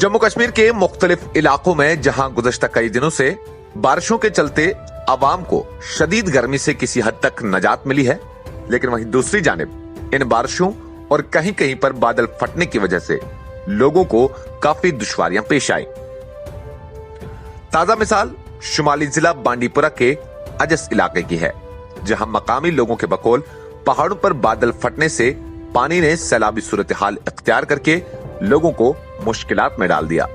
जम्मू कश्मीर के मुख्तलिफ इलाकों में जहां गुज़श्ता कई दिनों से बारिशों के चलते आवाम को शदीद गर्मी से किसी हद तक नजात मिली है, लेकिन वहीं दूसरी जानिब इन बारिशों और कहीं कहीं पर बादल फटने की वजह से लोगों को काफी दुश्वारियां पेश आई। ताजा मिसाल शुमाली जिला बांडीपुरा के अजस इलाके की है, जहां मकामी लोगों के बकौल पहाड़ों पर बादल फटने से पानी ने सैलाबी सूरत हाल इख्तियार करके लोगों को मुश्किलात में डाल दिया।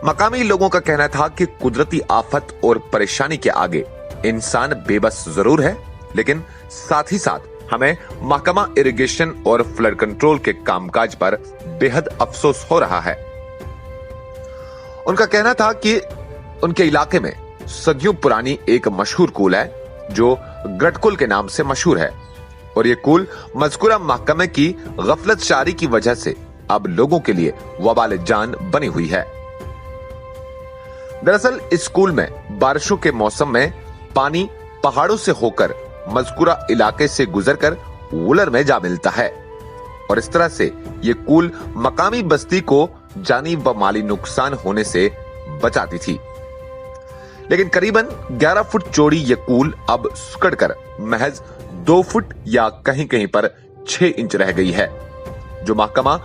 मकामी लोगों का कहना था कि कुदरती आफत और परेशानी के आगे इंसान बेबस जरूर है, लेकिन साथ ही साथ हमें महकमा इरिगेशन और फ्लड कंट्रोल के कामकाज पर बेहद अफसोस हो रहा है। उनका कहना था कि उनके इलाके में सदियों पुरानी एक मशहूर कूल है जो गटकुल के नाम से मशहूर है, और ये कूल मज़कूरा महकमे की गफलत शारी की वजह से अब लोगों के लिए वबाल जान बनी हुई है। दरअसल इस स्कूल में बारिशों के मौसम में पानी पहाड़ों से होकर मज़कूरा इलाके से गुजरकर वुलर में जा मिलता है, और इस तरह से ये कूल मकामी बस्ती को जानी व माली नुकसान होने से बचाती थी। लेकिन करीबन 11 फुट चौड़ी ये कूल अब सुकड़कर महज 2 फुट या कहीं कहीं पर 6 इंच रह गई है, जो महकमा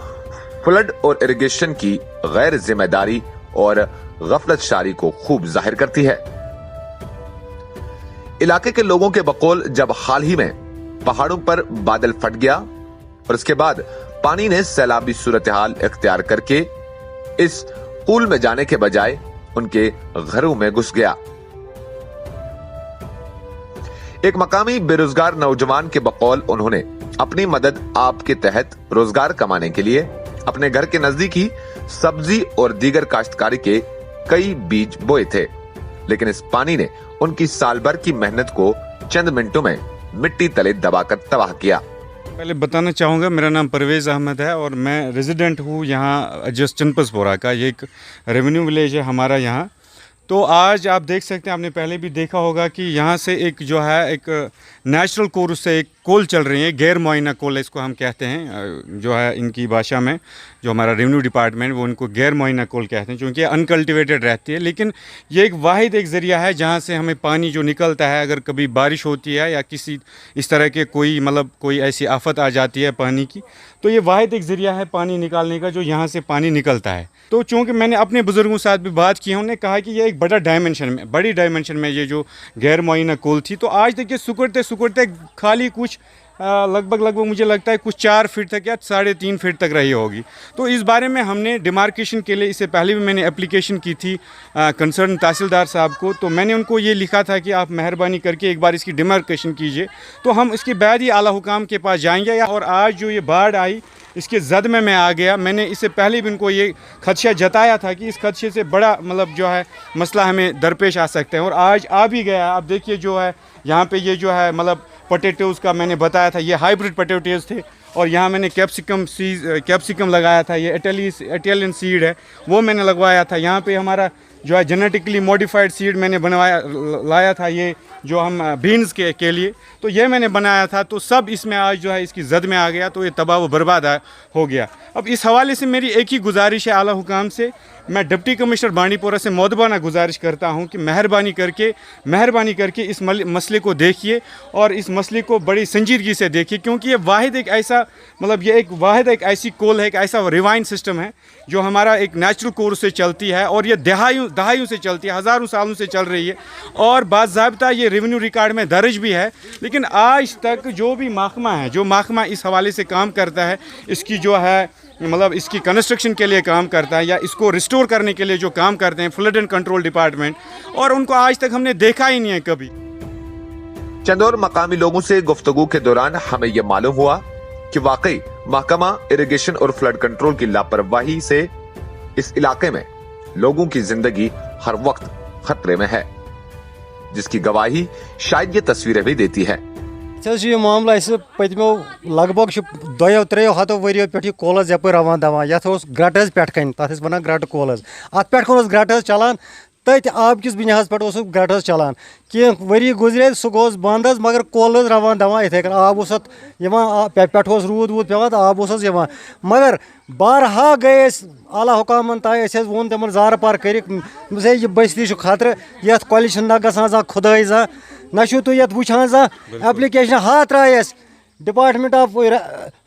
फ्लड और इरिगेशन की गैर जिम्मेदारी और गफलत शारी को खूब जाहिर करती है। इलाके के लोगों के बकौल जब हाल ही में पहाड़ों पर बादल फट गया और उसके बाद पानी ने सैलाबी सूरत हाल इख्तियार करके इस पुल में जाने के बजाय उनके घरों में घुस गया। एक मकामी बेरोजगार नौजवान के बकौल उन्होंने अपनी मदद आप के तहत रोजगार कमाने के लिए अपने घर के नजदीक ही सब्जी और दीगर काश्तकारी के कई बीज बोए थे, लेकिन इस पानी ने उनकी साल भर की मेहनत को चंद मिनटों में मिट्टी तले दबाकर तबाह किया। पहले बताना चाहूँगा, मेरा नाम परवेज अहमद है और मैं रेजिडेंट हूँ यहाँ जस्ट चनपसपोरा का। ये एक रेवेन्यू विलेज है हमारा यहाँ। तो आज आप देख सकते हैं, आपने पहले भी देखा होगा कि यहाँ से एक जो है एक नेचुरल कोर्स से एक कोल चल रही है, गैर मुआयना कोल इसको हम कहते हैं, जो है इनकी भाषा में जो हमारा रेवेन्यू डिपार्टमेंट वो उनको गैर मुआयना कोल कहते हैं, क्योंकि अनकल्टिवेटेड रहती है। लेकिन ये एक वाहिद एक ज़रिया है जहाँ से हमें पानी जो निकलता है, अगर कभी बारिश होती है या किसी इस तरह के कोई ऐसी आफत आ जाती है पानी की, तो ये वाहिद एक ज़रिया है पानी निकालने का जो यहाँ से पानी निकलता है। तो चूँकि मैंने अपने बुज़ुर्गों के साथ भी बात की है, उन्होंने कहा कि ये एक बड़ी डायमेंशन में ये जो गैर मुआयना कोल थी, तो आज तक ये सुकड़ते सुकड़ते खाली कुछ लगभग मुझे लगता है कुछ 4 फीट तक या 3.5 फीट तक रही होगी। तो इस बारे में हमने डिमार्केशन के लिए इससे पहले भी मैंने एप्लीकेशन की थी कंसर्न तहसीलदार साहब को। तो मैंने उनको ये लिखा था कि आप मेहरबानी करके एक बार इसकी डिमार्केशन कीजिए, तो हम इसके बाद ही आला हुकाम के पास जाएंगे। और आज जो ये बाढ़ आई इसके जद में मैं आ गया। मैंने इससे पहले भी उनको ये खदशा जताया था कि इस खदशे से बड़ा जो है मसला हमें दरपेश आ सकते हैं, और आज आ भी गया। आप देखिए जो है यहाँ पे ये जो है पोटैटोज़ का मैंने बताया था, ये हाइब्रिड पोटैटोज़ थे, और यहाँ मैंने कैप्सिकम लगाया था, ये इटालियन सीड है वो मैंने लगवाया था। यहाँ पे हमारा जो है जेनेटिकली मॉडिफाइड सीड मैंने लाया था, ये जो हम बीन्स के लिए, तो ये मैंने बनाया था। तो सब इसमें आज जो है इसकी जद में आ गया, तो ये तबाह व बर्बाद हो गया। अब इस हवाले से मेरी एक ही गुजारिश है आला हुकाम से, मैं डिप्टी कमिश्नर बांडीपोरा से मौदबाना गुजारिश करता हूं कि मेहरबानी करके इस मसले को देखिए और इस मसले को बड़ी संजीदगी से देखिए, क्योंकि ये वाहिद एक ऐसा एक ऐसी कोल है, एक ऐसा रिवाइन सिस्टम है जो हमारा एक नेचुरल कोर्स से चलती है, और ये दहाइयों से चलती है, हज़ारों सालों से चल रही है, और बाज़ाब्ता ये रेवेन्यू रिकॉर्ड में दर्ज भी है। लेकिन आज तक जो भी महकमा इस हवाले से काम करता है, इसकी जो है इसकी कंस्ट्रक्शन के लिए काम करता है या इसको रिस्टोर करने के लिए जो काम करते हैं फ्लड एंड कंट्रोल डिपार्टमेंट, और उनको आज तक हमने देखा ही नहीं है कभी। चंद और मकामी लोगों से गुफ्तगू के दौरान हमें यह मालूम हुआ कि वाकई महकमा इरिगेशन और फ्लड कंट्रोल की लापरवाही से इस इलाके में लोगों की जिंदगी हर वक्त खतरे में है, जिसकी गवाही शायद ये तस्वीरें भी देती है। ये मामला पतमो लगभग 2-3 हथों वरियों पे कोलस यप रवान दवान ये ग्रट पे तथा वन ग्रट कोलस अत पे ग्रट चलान تت آب کس بنیاس پہ گٹ چلان کی وری گزرے سہ گوس بند مگر کول روان دوان اتھے کن آب اس پہ رود وود پیوان آب اس مگر بارہا گئے اعلیٰ حکامن تانۍ اَسہِ حظ ووٚن تِمن زارٕ پار کٔرِکھ ہے یہِ بستی چھُ خطرٕ یتھ کۄلہِ چھُنہٕ نہ گژھان زانٛہہ کھُدٲے زانٛہہ نہ چھُو تُہۍ یتھ وٕچھان زانٛہہ ایپلِکیشن ترٛایہِ اَسہِ ڈپارٹمنٹ آف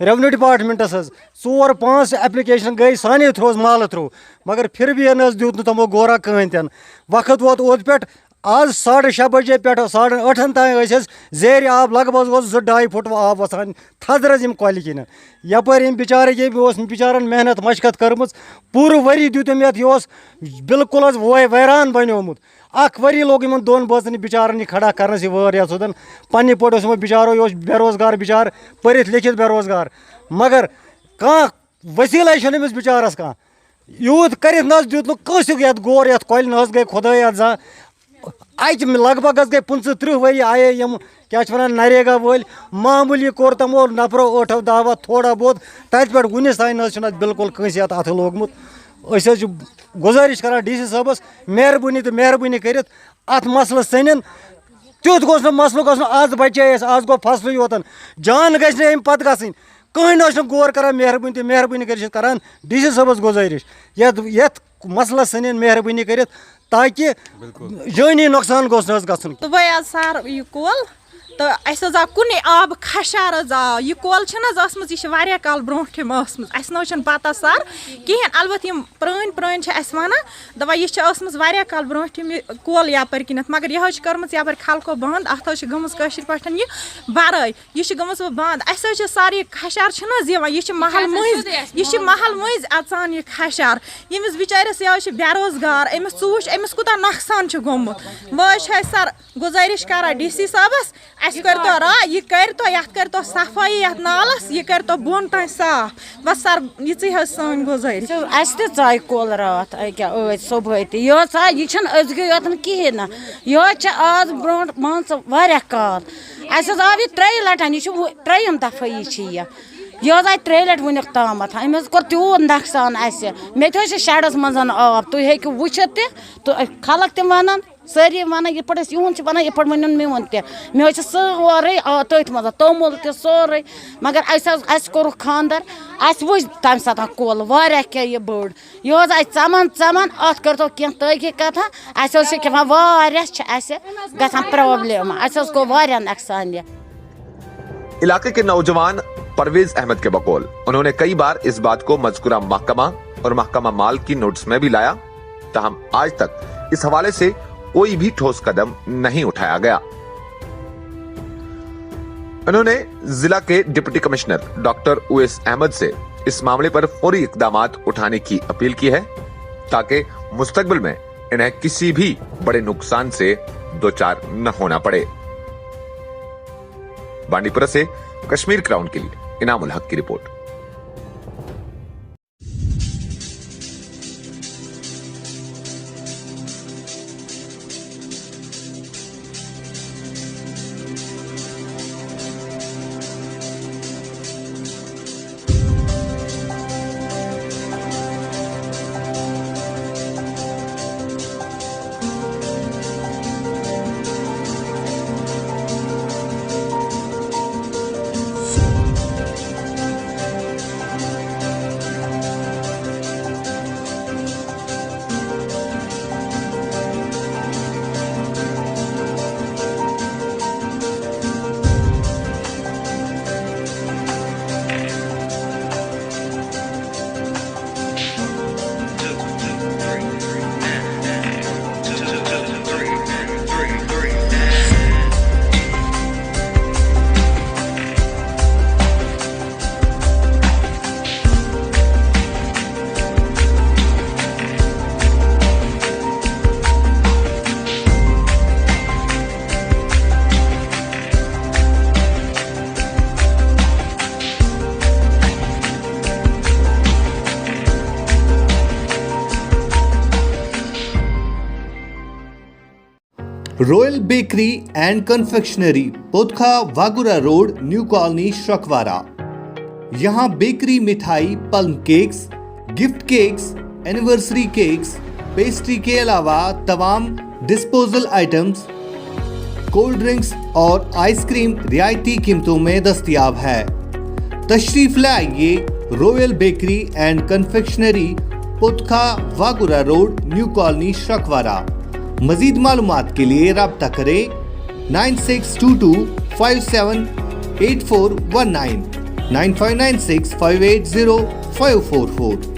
ریونیو ڈپارٹمنٹس حظ 4-5 ایپلِکیشن گٔے سانے تھرٛوٗ محلہٕ تھرٛوٗ مگر پھر بھی نہ حظ دیُت نہٕ تِمو غورا کٕہٕنۍ تہِ نہٕ وقت ووت اوٚت پٮ۪ٹھ آز 6:30 بجے پٮ۪ٹھ 8:30 تانۍ ٲسۍ أسۍ زیرِ آب لگ بگ اوس 2-2.5 فُٹ آب وسان تھزرٕ یِم کۄلہِ کِنۍ یپٲرۍ یِم بِچارٕ ییٚمۍ اوس بِچارن محنت مشقت کٔرمٕژ پوٗرٕ ؤری دیُت أمۍ یتھ یہِ اوس بِلکُل حظ ویران بنیومُت اکھ ؤری لوگ یِمن 2 بٲژن بِچارن یہِ کھڑا کرنس یہِ وٲر یتھ سۭتۍ پننہِ پٲٹھۍ اوس یِمو بِچارو یہِ اوس بے روزگار بِچار پٔرِتھ لیکھِتھ بے روزگار مگر کانٛہہ وسیٖلے چھُنہٕ أمِس بِچارس کانٛہہ یوٗت کٔرِتھ نہ حظ دیُت نہٕ کٲنٛسہِ یتھ غور یتھ کۄلہِ نہ حظ گٔے خۄدٲے یتھ زانٛہہ اتہِ لگ بگ حظ گٔے 25-30 ؤری آیے یِم کیٛاہ چھِ ونان نریگا وٲلۍ معموٗلی کوٚر تِمو نفرو 8 دعوا تھوڑا بہت تتہِ پٮ۪ٹھ وُنِس تانۍ نہ حظ چھُنہٕ اتھ بالکل کٲنٛسہِ اتھ اتھٕ لوگمُت أسۍ حظ چھِ گُزٲرِش کران ڈی سی صٲبس مہربٲنی تہٕ مہربٲنی کٔرِتھ اتھ مسلس ژھٕنِن تیُتھ گوٚژھ نہٕ مسلہٕ گوٚژھ نہٕ آز بچے أسۍ آز گوٚو فصلٕے یوتن جان گژھِ نہٕ امہِ پتہٕ گژھٕنۍ کٕہٕنۍ نہ حظ چھُنہٕ غور کران مہربٲنی تہٕ مہربٲنی کٔرِتھ چھِ کران ڈی سی صٲبس گُزٲرِش یتھ مسلس ژھٕنِن مہربٲنی کٔرِتھ تاکہِ جٲنی نۄقصان گوٚژھ نہٕ حظ گژھُن صُبحٲے حظ سر یہِ کُل تہٕ اَسہِ حظ آو کُنُے آبہٕ کھَشار حظ آو یہِ کۄل چھَنہٕ حظ ٲسمٕژ یہِ چھِ واریاہ کال برونٛٹھِم ٲسمٕژ اَسہِ نہ حظ چھَنہٕ پَتہ سر کِہیٖنۍ البتہٕ یِم پرٛٲنۍ چھِ اَسہِ وَنان دَپان یہِ چھِ ٲسمٕژ واریاہ کال برونٛٹھِم یہِ کۄل یَپٲرۍ کِنٮ۪تھ مگر یہِ حظ چھِ کٔرمٕژ یَپٲرۍ خلقو بنٛد اَتھ حظ چھِ گٔمٕژ کٲشِرۍ پٲٹھۍ یہِ بَرٲے یہِ چھِ گٔمٕژ وۄنۍ بنٛد اَسہِ حظ چھِ سر یہِ کھَشار چھِنہٕ حظ یِوان یہِ چھِ محل مٔنٛزۍ اَژان یہِ کھَشار ییٚمِس بِچٲرِس یہِ حظ چھِ بے روزگار أمِس ژٕ وٕچھ أمِس کوٗتاہ نۄقصان چھُ گوٚمُت وۄنۍ حظ چھِ اَسہِ سر گُزٲرِش کران ڈی سی صٲبس اَسہِ کٔرۍتو راے یہِ کٔرۍتو یَتھ کٔرۍتو صفٲیی یَتھ نالَس یہِ کٔرۍتو بۄن تانۍ صاف بس سر یِژٕے حظ سٲنۍ گُزٲرِش اَسہِ تہِ ژاے کۄل راتھ أکیٛاہ ٲدۍ صُبحٲے تہِ یہِ حظ ژاے یہِ چھَنہٕ أزگہِ یوتن کِہیٖنۍ نہٕ یہِ حظ چھِ آز برونٛٹھ مان ژٕ واریاہ کال اَسہِ حظ آو یہِ 3 لَٹہِ یہِ چھُ 3یم دفعہ یہِ چھِ یہِ حظ آے 3 لَٹہِ وٕنیُک تامَتھ أمۍ حظ کوٚر تیوٗت نۄقصان اَسہِ مےٚ تہِ حظ چھِ شَڈَس منٛز آب تُہۍ ہیٚکِو وٕچھِتھ تہِ تہٕ خلق تہِ وَنان سٲری وَنان یِتھ پٲٹھۍ أسۍ یِہُنٛد چھِ وَنان یِتھ پٲٹھۍ ؤنِو میون تہِ مےٚ حظ چھِ سورُے تٔتھۍ منٛز توٚمُل تہِ سورُے مگر اَسہِ کوٚرُکھ خاندر اَسہِ وٕچھ تَمہِ ساتہٕ کۄل واریاہ کینٛہہ یہِ بٔڑ یہِ حظ آسہِ ژَمان اَتھ کٔرۍتو کینٛہہ تحقیٖقاتا اَسہِ حظ چھِ کیٛاہ واریاہ چھِ اَسہِ گژھان پرٛابلِم اَسہِ حظ گوٚو واریاہ نۄقصان یہِ इलाके के नौजवान परवेज अहमद के बकौल उन्होंने कई बार इस बात को मजकूरा महकमा और महकमा माल की नोटिस में भी लाया ताहम आज तक इस हवाले से कोई भी ठोस कदम नहीं उठाया गया। उन्होंने जिला के deputy commissioner doctor Owais Ahmed से इस मामले पर फौरी इकदामात उठाने की अपील की है ताकि मुस्तकबिल में इन्हें किसी भी बड़े नुकसान से दो चार न होना पड़े। बांडीपुरा से कश्मीर क्राउन के लिए इनामुल हक की report. Royal bakery and confectionery Podkha Wagoora road new colony Shakwara. यहाँ बेकरी मिठाई, plum cakes, gift cakes, anniversary cakes, pastry के अलावा तमाम डिस्पोजल आइटम्स, कोल्ड ड्रिंक्स और आइसक्रीम रियायती कीमतों में दस्तयाब है। तशरीफ लाइए royal bakery and confectionery, Putkha Wagoora road, new colony, Shakwara. मजीद मालूमात के लिए राब्ता करें 9622578419 9596580544।